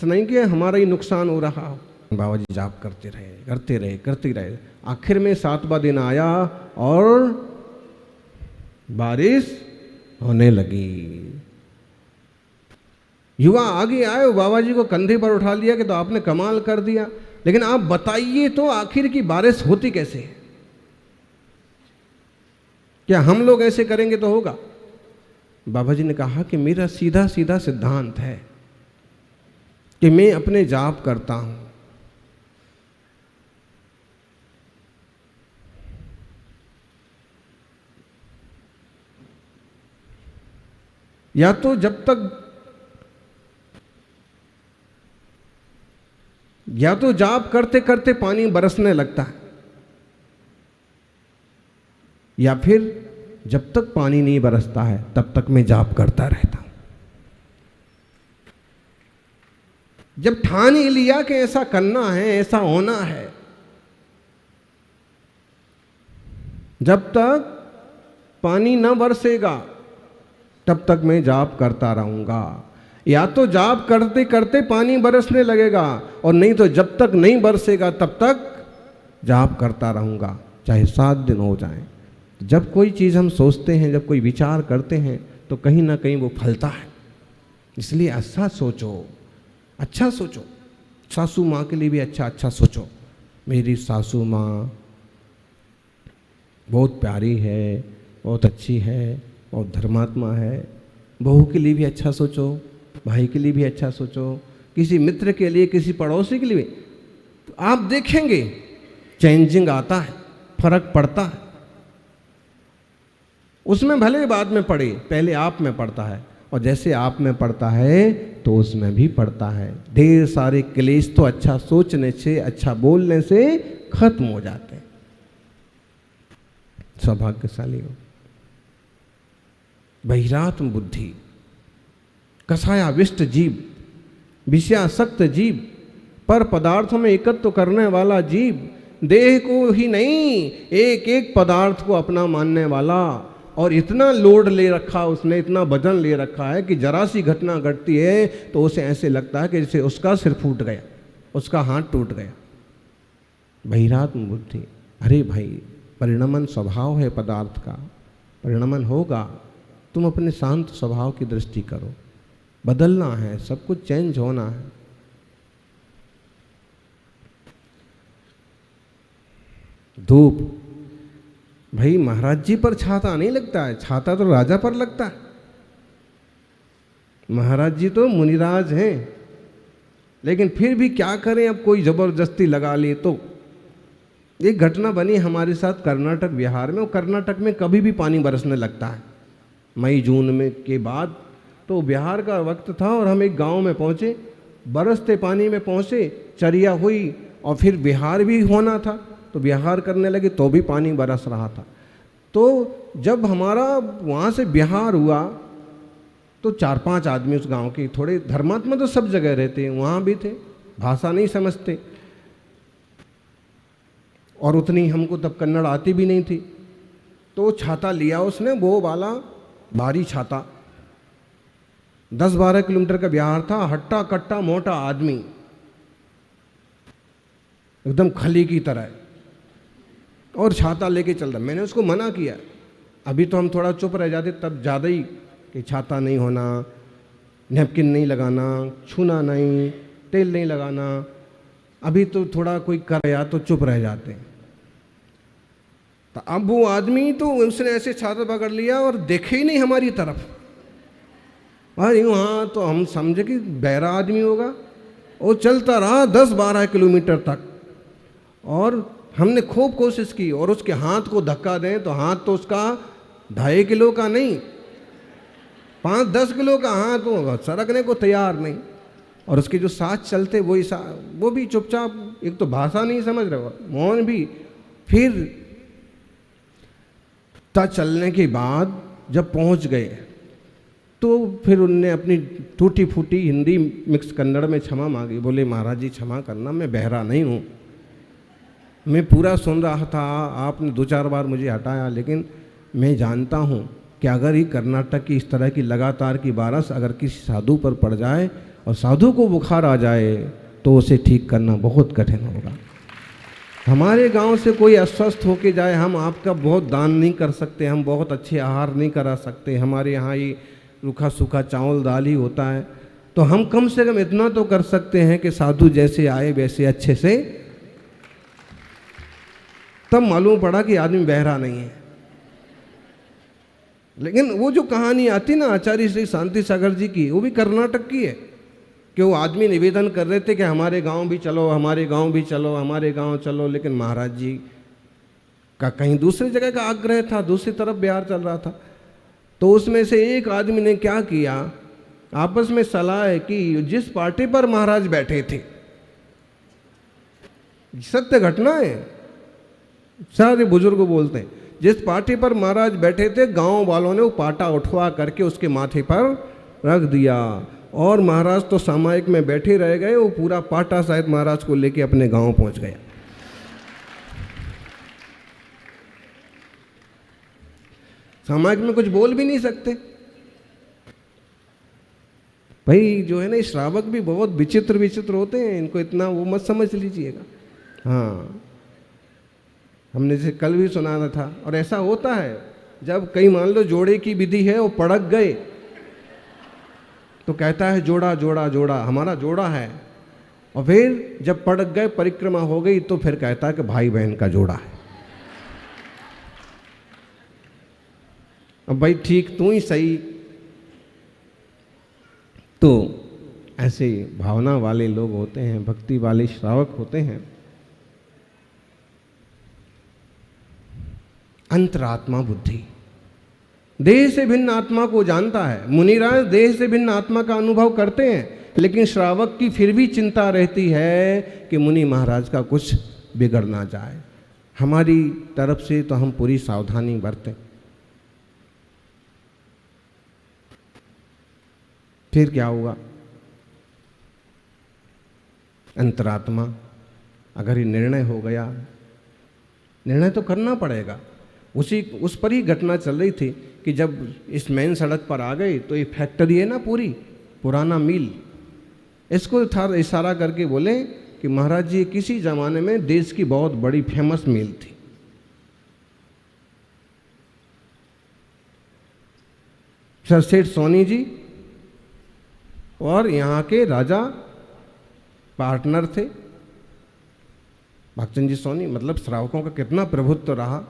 ऐसा नहीं कि हमारा ही नुकसान हो रहा हो। बाबा जी जाप करते रहे। आखिर में 7वां दिन आया और बारिश होने लगी। युवा आगे आए, बाबा जी को कंधे पर उठा लिया कि तो आपने कमाल कर दिया, लेकिन आप बताइए तो आखिर की बारिश होती कैसे है? क्या हम लोग ऐसे करेंगे तो होगा? बाबा जी ने कहा कि मेरा सीधा सीधा सिद्धांत है कि मैं अपने जाप करता हूं, या तो जाप करते करते पानी बरसने लगता है, या फिर जब तक पानी नहीं बरसता है तब तक मैं जाप करता रहता हूं। जब ठान ही लिया कि ऐसा करना है, ऐसा होना है, जब तक पानी न बरसेगा तब तक मैं जाप करता रहूंगा। या तो जाप करते करते पानी बरसने लगेगा, और नहीं तो जब तक नहीं बरसेगा तब तक जाप करता रहूंगा, चाहे 7 दिन हो जाएं। जब कोई चीज़ हम सोचते हैं, जब कोई विचार करते हैं, तो कहीं ना कहीं वो फलता है। इसलिए अच्छा सोचो, अच्छा सोचो। सासू माँ के लिए भी अच्छा सोचो। मेरी सासू माँ बहुत प्यारी है, बहुत अच्छी है, बहुत धर्मात्मा है। बहू के लिए भी अच्छा सोचो, भाई के लिए भी अच्छा सोचो, किसी मित्र के लिए, किसी पड़ोसी के लिए भी। तो आप देखेंगे चेंजिंग आता है, फर्क पड़ता है। उसमें भले बाद में पड़े, पहले आप में पड़ता है, और जैसे आप में पड़ता है तो उसमें भी पड़ता है। ढेर सारे क्लेश तो अच्छा सोचने से, अच्छा बोलने से खत्म हो जाते हैं। सौभाग्यशाली हो। बहिरात्म बुद्धि, कषायाविष्ट जीव, विषयासक्त जीव, पर पदार्थों में एकत्व करने वाला जीव, देह को ही नहीं एक एक पदार्थ को अपना मानने वाला। और इतना लोड ले रखा उसने, इतना वजन ले रखा है कि जरा सी घटना घटती है तो उसे ऐसे लगता है कि जैसे उसका सिर फूट गया, उसका हाथ टूट गया। बहिरात्म बुद्धि। अरे भाई, परिणमन स्वभाव है पदार्थ का, परिणमन होगा। तुम अपने शांत स्वभाव की दृष्टि करो। बदलना है, सब कुछ चेंज होना है। धूप, भाई महाराज जी पर छाता नहीं लगता है, छाता तो राजा पर लगता है। महाराज जी तो मुनिराज हैं, लेकिन फिर भी क्या करें, अब कोई जबरदस्ती लगा ली। तो एक घटना बनी हमारे साथ कर्नाटक बिहार में। और कर्नाटक में कभी भी पानी बरसने लगता है मई जून में के बाद। तो बिहार का वक्त था और हम एक गांव में पहुंचे, बरसते पानी में पहुंचे, चरिया हुई, और फिर बिहार भी होना था तो बिहार करने लगे तो भी पानी बरस रहा था। तो जब हमारा वहाँ से बिहार हुआ तो 4-5 आदमी उस गांव के, थोड़े धर्मात्मा तो सब जगह रहते हैं, वहाँ भी थे, भाषा नहीं समझते, और उतनी हमको तब कन्नड़ आती भी नहीं थी। तो छाता लिया उसने, वो वाला भारी छाता, 10-12 किलोमीटर का बिहार था। हट्टा कट्टा मोटा आदमी, एकदम खली की तरह, और छाता लेके चल रहा। मैंने उसको मना किया, अभी तो हम थोड़ा चुप रह जाते, तब ज़्यादा ही कि छाता नहीं होना, नैपकिन नहीं लगाना, छूना नहीं, तेल नहीं लगाना। अभी तो थोड़ा कोई कर गया तो चुप रह जाते। तो अब वो आदमी तो उसने ऐसे छाता पकड़ लिया और देखे ही नहीं हमारी तरफ। अरे वहाँ तो हम समझे कि बहरा आदमी होगा। वो चलता रहा 10-12 किलोमीटर तक, और हमने खूब कोशिश की, और उसके हाथ को धक्का दें तो हाथ तो उसका 2.5 किलो का नहीं, 5-10 किलो का हाथ, वो सरकने को तैयार नहीं। और उसके जो साथ चलते वो भी चुपचाप, एक तो भाषा नहीं समझ रहे, मौन भी। फिर चलने के बाद जब पहुंच गए तो फिर उनने अपनी टूटी फूटी हिंदी मिक्स कन्नड़ में क्षमा मांगी। बोले महाराज जी क्षमा करना, मैं बहरा नहीं हूँ, मैं पूरा सुन रहा था, आपने 2-4 बार मुझे हटाया, लेकिन मैं जानता हूँ कि अगर ही कर्नाटक की इस तरह की लगातार की बारिश अगर किसी साधु पर पड़ जाए और साधु को बुखार आ जाए तो उसे ठीक करना बहुत कठिन होगा। हमारे गांव से कोई अस्वस्थ होके जाए, हम आपका बहुत दान नहीं कर सकते, हम बहुत अच्छे आहार नहीं करा सकते, हमारे यहाँ ये रूखा सूखा चावल दाल ही होता है, तो हम कम से कम इतना तो कर सकते हैं कि साधु जैसे आए वैसे अच्छे से। तब मालूम पड़ा कि आदमी बहरा नहीं है। लेकिन वो जो कहानी आती ना आचार्य श्री शांति सागर जी की, वो भी कर्नाटक की है कि वो आदमी निवेदन कर रहे थे कि हमारे गांव भी चलो, हमारे गांव भी चलो, हमारे गांव चलो, लेकिन महाराज जी का कहीं दूसरी जगह का आग्रह था, दूसरी तरफ बिहार चल रहा था। तो उसमें से एक आदमी ने क्या किया, आपस में सलाह है कि जिस पार्टी पर महाराज बैठे थे, सत्य घटना है, सारे बुजुर्ग बोलते हैं, जिस पार्टी पर महाराज बैठे थे गांव वालों ने वो पाटा उठवा करके उसके माथे पर रख दिया और महाराज तो सामायिक में बैठे रह गए। वो पूरा पाटा शायद महाराज को लेके अपने गांव पहुंच गया। सामायिक में कुछ बोल भी नहीं सकते। भाई जो है ना, श्रावक भी बहुत विचित्र विचित्र होते हैं, इनको इतना वो मत समझ लीजिएगा। हाँ, हमने जैसे कल भी सुनाना था, और ऐसा होता है जब कहीं मान लो जोड़े की विधि है, वो पड़क गए तो कहता है जोड़ा जोड़ा जोड़ा, हमारा जोड़ा है, और फिर जब पड़क गए परिक्रमा हो गई तो फिर कहता है कि भाई बहन का जोड़ा है। अब भाई ठीक तू ही सही। तो ऐसे भावना वाले लोग होते हैं, भक्ति वाले श्रावक होते हैं। अंतरात्मा बुद्धि देह से भिन्न आत्मा को जानता है। मुनिराज देह से भिन्न आत्मा का अनुभव करते हैं, लेकिन श्रावक की फिर भी चिंता रहती है कि मुनि महाराज का कुछ बिगड़ ना जाए। हमारी तरफ से तो हम पूरी सावधानी बरतें। फिर क्या हुआ, अंतरात्मा अगर ये निर्णय हो गया, निर्णय तो करना पड़ेगा। उस पर ही घटना चल रही थी कि जब इस मेन सड़क पर आ गई तो ये फैक्ट्री है ना, पूरी पुराना मिल, इसको इशारा करके बोले कि महाराज जी किसी ज़माने में देश की बहुत बड़ी फेमस मिल थी। सर सेठ सोनी जी और यहाँ के राजा पार्टनर थे। भक्तचंद जी सोनी, मतलब श्रावकों का कितना प्रभुत्व रहा।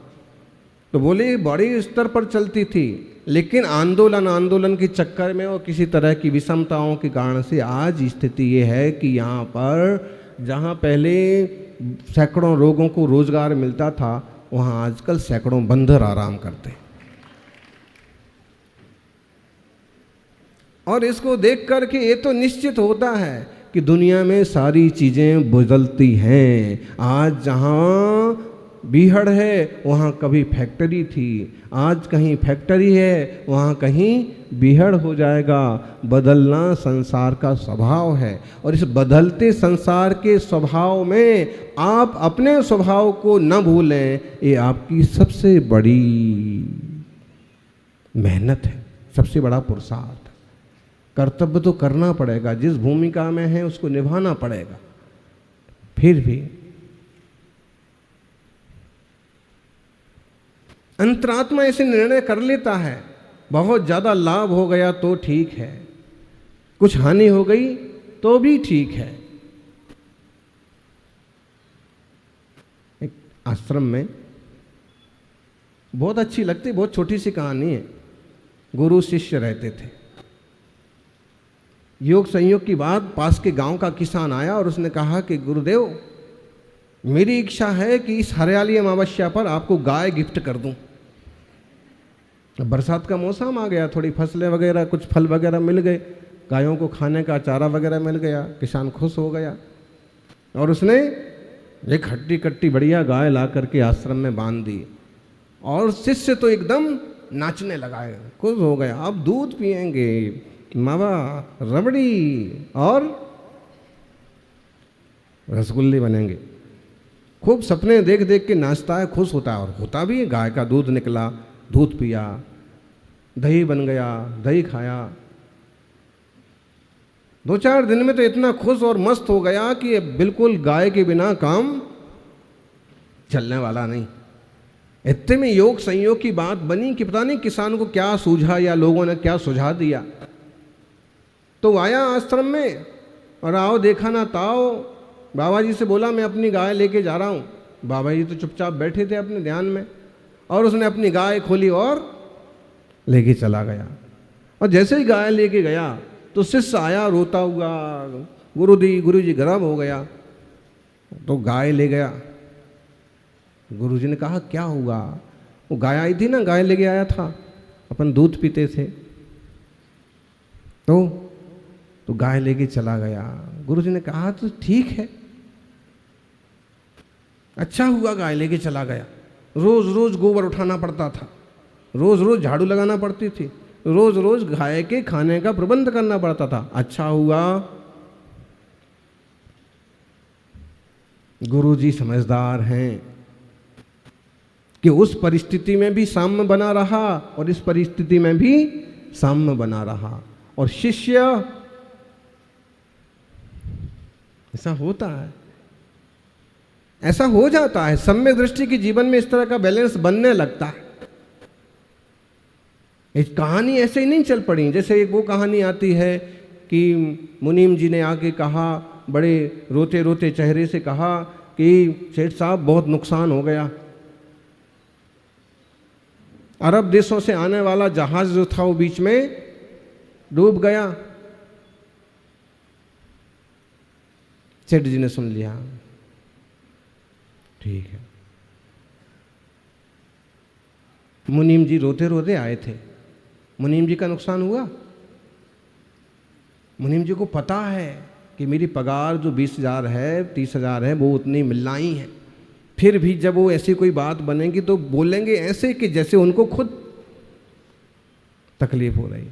तो बोले बड़े स्तर पर चलती थी, लेकिन आंदोलन के चक्कर में और किसी तरह की विषमताओं के कारण से आज स्थिति ये है कि यहाँ पर जहाँ पहले सैकड़ों लोगों को रोजगार मिलता था, वहाँ आजकल सैकड़ों बंदर आराम करते हैं। और इसको देख करके ये तो निश्चित होता है कि दुनिया में सारी चीज़ें बदलती हैं। आज जहाँ बीहड़ है वहाँ कभी फैक्ट्री थी, आज कहीं फैक्ट्री है वहाँ कहीं बीहड़ हो जाएगा। बदलना संसार का स्वभाव है, और इस बदलते संसार के स्वभाव में आप अपने स्वभाव को न भूलें, ये आपकी सबसे बड़ी मेहनत है, सबसे बड़ा पुरुषार्थ। कर्तव्य तो करना पड़ेगा, जिस भूमिका में है उसको निभाना पड़ेगा। फिर भी अंतरात्मा ऐसे निर्णय कर लेता है, बहुत ज़्यादा लाभ हो गया तो ठीक है, कुछ हानि हो गई तो भी ठीक है। एक आश्रम में बहुत अच्छी लगती, बहुत छोटी सी कहानी है। गुरु शिष्य रहते थे। योग संयोग की बात, पास के गांव का किसान आया और उसने कहा कि गुरुदेव, मेरी इच्छा है कि इस हरियाली अमावस्या पर आपको गाय गिफ्ट कर दूं। बरसात का मौसम आ गया, थोड़ी फसलें वगैरह, कुछ फल वगैरह मिल गए, गायों को खाने का चारा वगैरह मिल गया, किसान खुश हो गया और उसने एक हट्टी कट्टी बढ़िया गाय ला करके आश्रम में बांध दी। और शिष्य तो एकदम नाचने लगा, खुश हो गया। अब दूध पिएंगे, मावा, रबड़ी और रसगुल्ले बनेंगे। खूब सपने देख देख के नाचता है, खुश होता है, और होता भी है। गाय का दूध निकला, दूध पिया, दही बन गया, दही खाया। 2-4 दिन में तो इतना खुश और मस्त हो गया कि बिल्कुल गाय के बिना काम चलने वाला नहीं। इतने में योग संयोग की बात बनी कि पता नहीं किसान को क्या सूझा या लोगों ने क्या सुझा दिया। तो आया आश्रम में और आओ देखा ना ताओ, बाबा जी से बोला मैं अपनी गाय लेके जा रहा हूँ। बाबा जी तो चुपचाप बैठे थे अपने ध्यान में, और उसने अपनी गाय खोली और लेके चला गया। और जैसे ही गाय लेके गया तो शिष्य आया रोता हुआ, गुरुजी गर्म हो गया। तो गाय ले गया। गुरुजी ने कहा क्या हुआ? वो गाय आई थी ना, गाय लेके आया था, अपन दूध पीते थे, तो गाय लेके चला गया। गुरुजी ने कहा तो ठीक है, अच्छा हुआ गाय लेके चला गया। रोज रोज गोबर उठाना पड़ता था, रोज रोज झाड़ू लगाना पड़ती थी, रोज रोज गाय के खाने का प्रबंध करना पड़ता था। अच्छा हुआ गुरुजी समझदार हैं कि उस परिस्थिति में भी साम्य बना रहा और इस परिस्थिति में भी साम्य बना रहा। और शिष्य, ऐसा होता है, ऐसा हो जाता है। सम्यक दृष्टि के जीवन में इस तरह का बैलेंस बनने लगता है। एक कहानी ऐसे ही नहीं चल पड़ी। जैसे एक वो कहानी आती है कि मुनीम जी ने आके कहा, बड़े रोते रोते चेहरे से कहा कि सेठ साहब बहुत नुकसान हो गया, अरब देशों से आने वाला जहाज जो था वो बीच में डूब गया। सेठ जी ने सुन लिया, ठीक है। मुनीम जी रोते रोते आए थे। मुनीम जी का नुकसान हुआ। मुनीम जी को पता है कि मेरी पगार जो 20,000 है, 30,000 है, वो उतनी मिलना ही है। फिर भी जब वो ऐसी कोई बात बनेगी तो बोलेंगे ऐसे कि जैसे उनको खुद तकलीफ हो रही।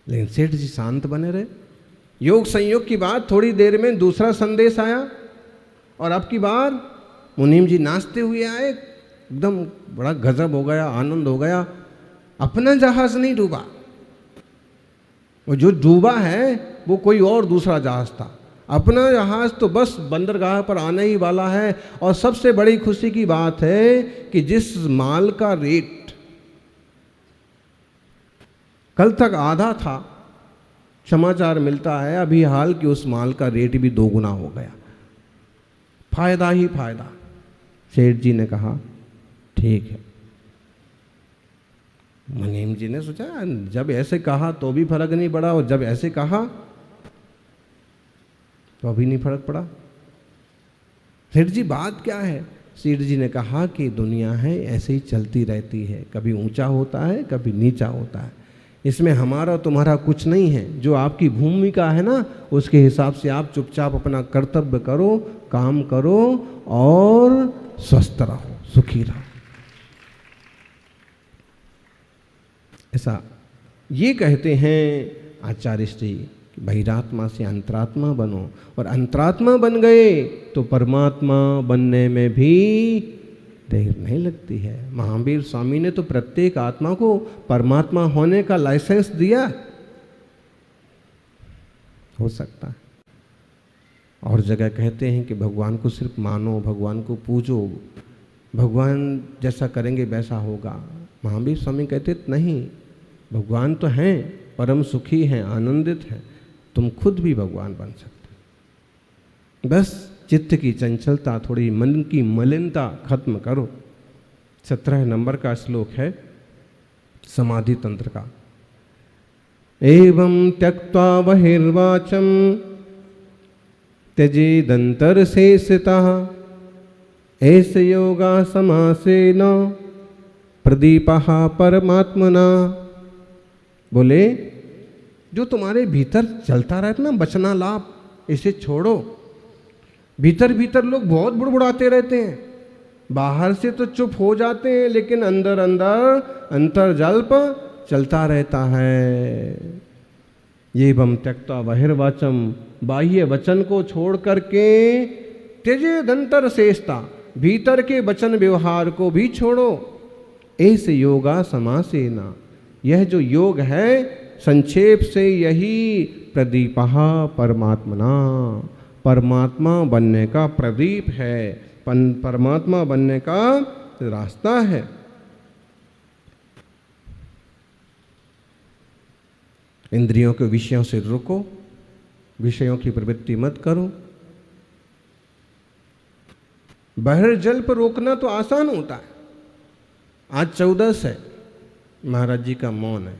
लेकिन सेठ जी शांत बने रहे। योग संयोग की बात, थोड़ी देर में दूसरा संदेश आया और अब की बार मुनीम जी नाचते हुए आए। एकदम बड़ा गजब हो गया, आनंद हो गया। अपना जहाज नहीं डूबा, वो जो डूबा है वो कोई और दूसरा जहाज था। अपना जहाज तो बस बंदरगाह पर आने ही वाला है। और सबसे बड़ी खुशी की बात है कि जिस माल का रेट कल तक आधा था, समाचार मिलता है अभी हाल कि उस माल का रेट भी 2 गुना हो गया। फायदा ही फायदा। सेठ जी ने कहा ठीक है। मुनीम जी ने सोचा जब ऐसे कहा तो भी फर्क नहीं पड़ा, और जब ऐसे कहा तो अभी नहीं फर्क पड़ा। सेठ जी बात क्या है? सेठ जी ने कहा कि दुनिया है ऐसे ही चलती रहती है, कभी ऊंचा होता है कभी नीचा होता है। इसमें हमारा तुम्हारा कुछ नहीं है। जो आपकी भूमिका है ना, उसके हिसाब से आप चुपचाप अपना कर्तव्य करो, काम करो और स्वस्थ रहो, सुखी रहो। ऐसा ये कहते हैं आचार्य श्री, बहिरात्मा से अंतरात्मा बनो, और अंतरात्मा बन गए तो परमात्मा बनने में भी देर नहीं लगती है। महावीर स्वामी ने तो प्रत्येक आत्मा को परमात्मा होने का लाइसेंस दिया। हो सकता है। और जगह कहते हैं कि भगवान को सिर्फ मानो, भगवान को पूजो, भगवान जैसा करेंगे वैसा होगा। महावीर स्वामी कहते नहीं, भगवान तो हैं, परम सुखी हैं, आनंदित हैं, तुम खुद भी भगवान बन सकते। बस चित्त की चंचलता, थोड़ी मन की मलिनता खत्म करो। 17 नंबर का श्लोक है समाधि तंत्र का। एवं त्यक्त्वा बहिर्वाचम त्यजेदंतरशेषतः एष योगा समासेन प्रदीपः परमात्मना। बोले जो तुम्हारे भीतर चलता रहता ना बचना लाभ, इसे छोड़ो। भीतर भीतर लोग बहुत बुड़बुड़ाते रहते हैं, बाहर से तो चुप हो जाते हैं, लेकिन अंदर अंदर अंतर्जल्प चलता रहता है। ये बम त्यक्त्वा बहिर्वाचम, बाह्य वचन को छोड़ करके त्यजेदंतर शेषता, भीतर के वचन व्यवहार को भी छोड़ो। ऐसे योगा समासेना, यह जो योग है संक्षेप से यही प्रदीपः परमात्मना, परमात्मा बनने का प्रदीप है, परमात्मा बनने का रास्ता है। इंद्रियों के विषयों से रुको, विषयों की प्रवृत्ति मत करो। बहर जल पर रोकना तो आसान होता है। आज 14 है, महाराज जी का मौन है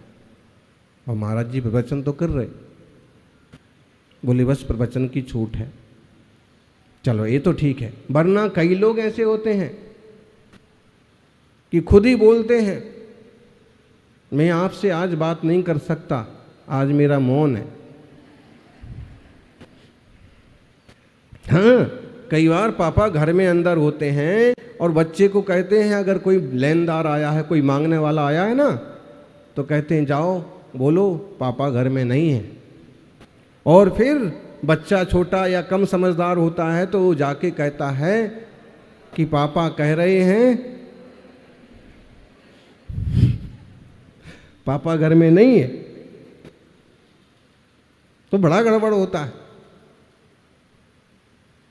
और महाराज जी प्रवचन तो कर रहे, बोले बस प्रवचन की छूट है। चलो ये तो ठीक है, वरना कई लोग ऐसे होते हैं कि खुद ही बोलते हैं मैं आपसे आज बात नहीं कर सकता, आज मेरा मौन है। हाँ, कई बार पापा घर में अंदर होते हैं और बच्चे को कहते हैं, अगर कोई लेनदार आया है, कोई मांगने वाला आया है ना, तो कहते हैं जाओ बोलो पापा घर में नहीं है। और फिर बच्चा छोटा या कम समझदार होता है तो वो जाके कहता है कि पापा कह रहे हैं पापा घर में नहीं है, तो बड़ा गड़बड़ होता है।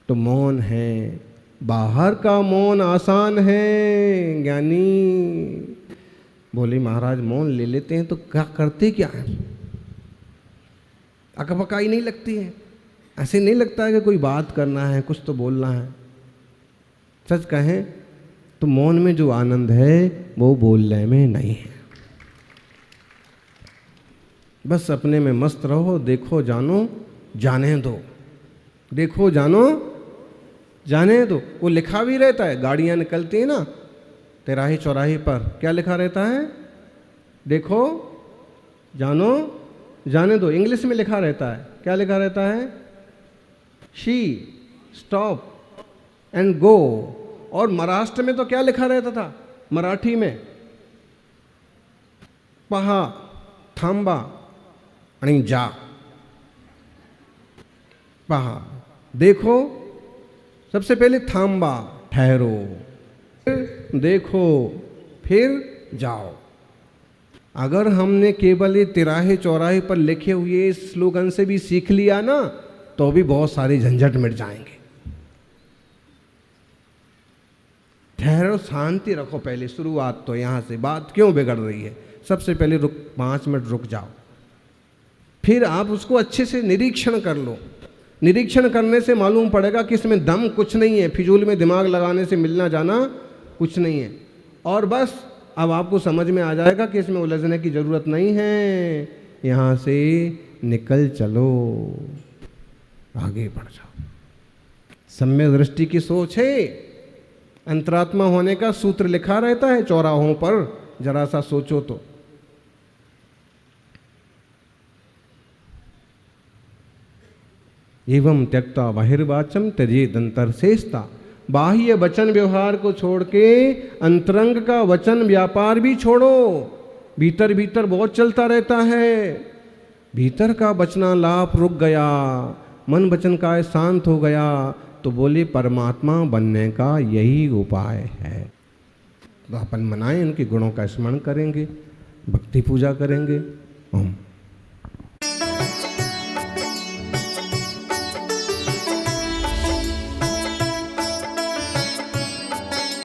तो मौन है, बाहर का मौन आसान है। ज्ञानी बोले महाराज मौन ले लेते हैं तो क्या करते क्या है, अकबकाई नहीं लगती है, ऐसे नहीं लगता है कि कोई बात करना है, कुछ तो बोलना है। सच कहें तो मौन में जो आनंद है वो बोलने में नहीं है। बस अपने में मस्त रहो, देखो जानो जाने दो, देखो जानो जाने दो। वो लिखा भी रहता है, गाड़ियां निकलती है ना तिराहे चौराहे पर, क्या लिखा रहता है, देखो जानो जाने दो। इंग्लिश में लिखा रहता है, क्या लिखा रहता है, शी स्टॉप एंड गो। और महाराष्ट्र में तो क्या लिखा रहता था, मराठी में, पहा थांबा आणि जा। पहा देखो, सबसे पहले थांबा ठहरो, फिर देखो, फिर जाओ। अगर हमने केवल ये तिराहे चौराहे पर लिखे हुए स्लोगन से भी सीख लिया ना, तो भी बहुत सारे झंझट मिट जाएंगे। ठहरो, शांति रखो, पहले शुरुआत तो यहाँ से। बात क्यों बिगड़ रही है, सबसे पहले रुक, 5 मिनट रुक जाओ, फिर आप उसको अच्छे से निरीक्षण कर लो। निरीक्षण करने से मालूम पड़ेगा कि इसमें दम कुछ नहीं है, फिजूल में दिमाग लगाने से मिलना जाना कुछ नहीं है। और बस अब आपको समझ में आ जाएगा कि इसमें उलझने की ज़रूरत नहीं है, यहाँ से निकल चलो, आगे बढ़ जाओ। सम्यक दृष्टि की सोच है, अंतरात्मा होने का सूत्र लिखा रहता है चौराहों पर, जरा सा सोचो तो। एवं त्यक्ता बहिर्वाचम त्यजेद अंतरशेषता। बाह्य वचन व्यवहार को छोड़ के अंतरंग का वचन व्यापार भी छोड़ो। भीतर भीतर बहुत चलता रहता है, भीतर का बचना लाभ रुक गया, मन वचन का शांत हो गया, तो बोले परमात्मा बनने का यही उपाय है। तो अपन मनाएं, उनके गुणों का स्मरण करेंगे, भक्ति पूजा करेंगे। ओम।